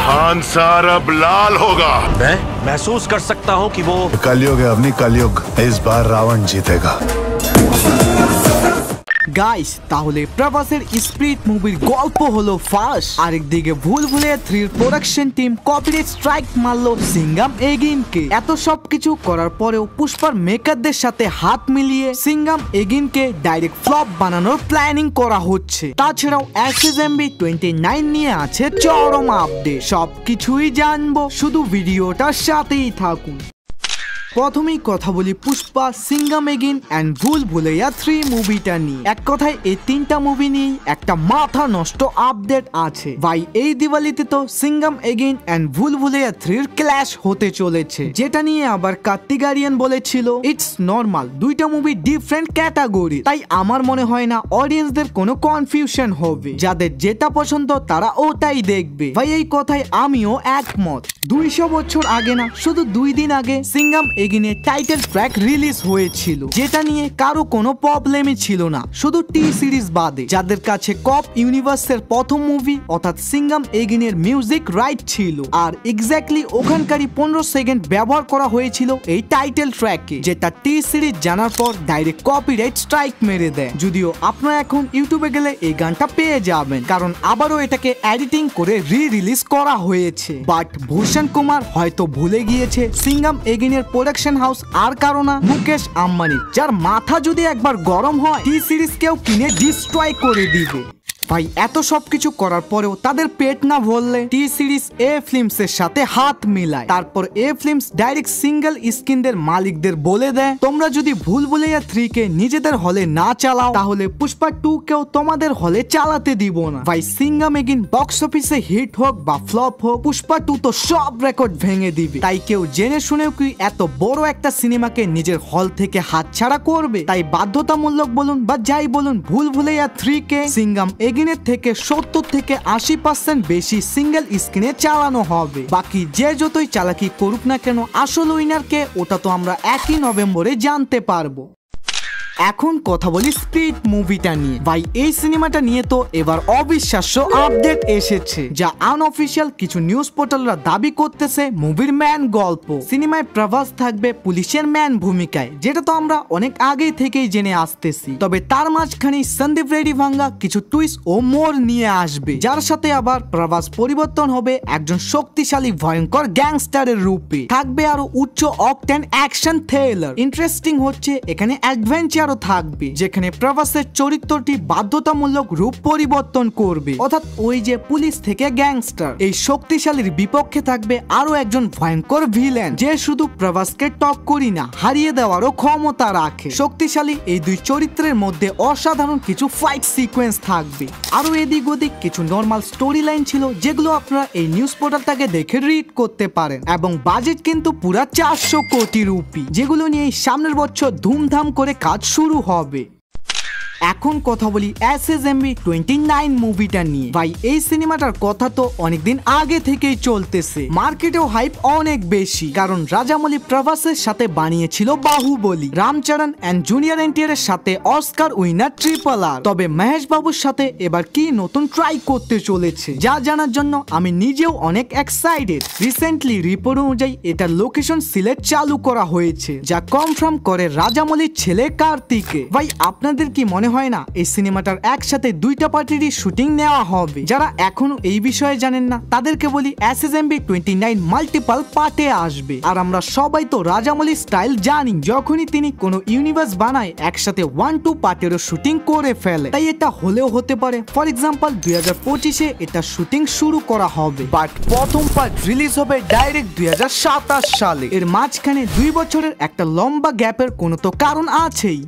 खान सार अब लाल होगा। मैं महसूस कर सकता हूँ कि वो कलयुग है, अपनी कलयुग। इस बार रावण जीतेगा। গাইস, তাহলে প্রভাসের স্পিরিট মুভির গল্প হলো ফাঁস, আরেকদিকে Bhulbhulaiya 3 production team copyright strike মারলো সিঙ্গাম এগেইনকে। এত সবকিছু করার পরেও পুষ্পার মেকারদের সাথে হাত মিলিয়ে সিঙ্গাম এগেইনকে ডাইরেক্ট ফ্লপ বানানোর প্ল্যানিং করা হচ্ছে। তাছাড়াও SSMB 29 নিয়ে আছে চরম আপডেট। সবকিছুই জানবো, শুধু ভিডিওটার সাথেই থাকুন। প্রথমেই কথা বলি পুষ্পা, সিঙ্গাম এগেইন এন্ড ভুলভুলাইয়া 3 মুভিটা নিয়ে। এক কথায় এই 3টা মুভি নিয়ে একটা মাথা নষ্ট আপডেট আছে ভাই। এই দিওয়ালিতে তো Singham again and Bhulbhulaiya 3 clash হতে চলেছে, যেটা নিয়ে আবার কার্তিক-আরিয়ান বলেছিল ইটস নরমাল, দুইটা মুভি ডিফারেন্ট ক্যাটাগরি। তাই আমার মনে হয় না অডিয়েন্সদের কোনো কনফিউশন হবে। যাদের যেটা পছন্দ তারা ওটাই দেখবে ভাই। এই কথায় আমিও একমত। 200 বছর আগে না, শুধু 2 দিন আগে সিঙ্গাম এগেইনের টাইটেল ট্র্যাক রিলিজ হয়েছিল, যেটা নিয়ে কারো কোনো প্রবলেমই ছিল না, শুধু টি সিরিজ বাদে। যাদের কাছে কপ ইউনিভার্সের প্রথম মুভি অর্থাৎ সিঙ্গাম এগেইনের মিউজিক রাইট ছিল, আর এক্স্যাক্টলি ওখানকারই 15 সেকেন্ড ব্যবহার করা হয়েছিল এই টাইটেল ট্র্যাকে, যেটা টি সিরিজ জানার পর ডাইরেক্ট কপিরাইট স্ট্রাইক মেরে দেয়। যদিও আপনারা এখন ইউটিউবে গেলে এই গানটা পেয়ে যাবেন, কারণ আবারও এটাকে এডিটিং করে রিলিজ করা হয়েছে। বাট ভূষণ কুমার হয়তো ভুলে গিয়েছে সিঙ্গাম এগেইনের প্রোডাকশন হাউস আর কারো না, মুকেশ আম্বানি, যার মাথা যদি একবার গরম হয় টি সিরিজ কেউ কিনে ডিস্ট্রয় করে দিবে। ভাই এত সবকিছু করার পরেও তাদের পেট না ভরলে টি সিরিজ এ ফিল্মস এর সাথে হাত মিলায়। তারপর এ ফিল্মস ডাইরেক্ট সিঙ্গেল স্ক্রিনদের মালিকদের বলে দেয় তোমরা যদি ভুলভুলাইয়া 3 কে নিজেদের হলে না চালাও তাহলে পুষ্পা 2 কেও তোমাদের হলে চালাতে দিব না। ভাই সিঙ্গাম এগেইন বক্স অফিসে হিট হোক বা ফ্লপ হোক, পুষ্পা 2 তো সব রেকর্ড ভেঙে দিবে। তাই কেউ জেনে শুনেও কি এত বড় একটা সিনেমাকে নিজের হল থেকে হাতছাড়া করবে? তাই বাধ্যতামূলক বলুন বা যাই বলুন, ভুলভুলাইয়া 3 কে সিঙ্গাম এগেইনের থেকে 70 থেকে 80% বেশি সিঙ্গেল স্ক্রিনে চালানো হবে। বাকি যে যতই চালাকি করুক না কেন, আসল উইনারকে ওটা তো আমরা 1 নভেম্বরে জানতে পারবো। এখন কথা বলি স্পিরিট মুভিটা নিয়ে। ভাই এই সিনেমাটা নিয়ে তো এবার অবিশ্বাস্য আপডেট এসেছে, যা আনঅফিশিয়াল কিছু নিউজ পোর্টালরা দাবি করতেছে মুভির ম্যান গল্প। সিনেমায় প্রভাস থাকবে পুলিশের ম্যান ভূমিকায়, যেটা তো আমরা অনেক আগে থেকেই জেনে আসতেছি। তবে তার মাঝখানে সন্দীপ রেড্ডি ভাঙ্গা কিছু টুইস্ট ও মোড় নিয়ে আসবে, যার সাথে আবার প্রভাস পরিবর্তন হবে একজন শক্তিশালী ভয়ঙ্কর গ্যাংস্টারের রূপে। থাকবে আরো উচ্চ অকটেন অ্যাকশন থ্রিলার। ইন্টারেস্টিং হচ্ছে এখানে অ্যাডভেঞ্চার থাকবে, যেখানে প্রভাসের চরিত্রটি বাধ্যতামূলক রূপ পরিবর্তন করবে, অর্থাৎ ওই যে পুলিশ থেকে গ্যাংস্টার। এই শক্তিশালীর বিপক্ষে থাকবে আরো একজন ভয়ঙ্কর ভিলেন, যে শুধু প্রভাসকে টক্করই না, হারিয়ে দেওয়ারও ক্ষমতা রাখে। শক্তিশালী এই দুই চরিত্রের মধ্যে অসাধারণ কিছু ফাইট সিকোয়েন্স থাকবে। আরো এদিক ওদিক কিছু নর্মাল স্টোরি লাইন ছিল, যেগুলো আপনারা এই নিউজ পোর্টালটাকে দেখে রিড করতে পারেন। এবং বাজেট কিন্তু পুরা 400 কোটি রুপি, যেগুলো নিয়ে সামনের বছর ধুমধাম করে কাজ শুরু হবে। এখন কথা বলি SSMB 29 মুভিটা নিয়ে। ভাই এই সিনেমাটার কথা তো অনেকদিন আগে থেকেই চলতেছে, মার্কেটেও হাইপ অনেক বেশি, কারণ রাজামৌলি প্রভাসের সাথে বানিয়েছিল Baahubali, Ram Charan and junior NTR এর সাথে অস্কার উইনার RRR। তবে মহেশ বাবুর সাথে এবার কি নতুন ট্রাই করতে চলেছে, যা জানার জন্য আমি নিজেও অনেক এক্সাইটেড। রিসেন্টলি রিপোর্ট অনুযায়ী এটার লোকেশন সিলেট চালু করা হয়েছে, যা কনফার্ম করে রাজামৌলির ছেলে কার্তিকে। ভাই আপনাদের কি মনে হয় না এই সিনেমাটার একসাথে 2টা পার্টিরই শুটিং নেওয়া হবে? যারা এখনো এই বিষয়ে জানেন না তাদেরকে বলি SSMB 29 মাল্টিপল পার্টে আসবে। আর আমরা সবাই তো রাজামৌলি স্টাইল জানি, যখনই তিনি কোনো ইউনিভার্স বানায় একসাথে 1-2 পার্টেরও শুটিং করে ফেলে। তাই এটা হলেও হতে পারে, ফর এক্সাম্পল 2025-এ এটা শুটিং শুরু করা হবে, বাট প্রথম পার্ট রিলিজ হবে ডাইরেক্ট 2027 সালে। এর মাঝখানে 2 বছরের একটা লম্বা গ্যাপের কোনো তো কারণ আছেই।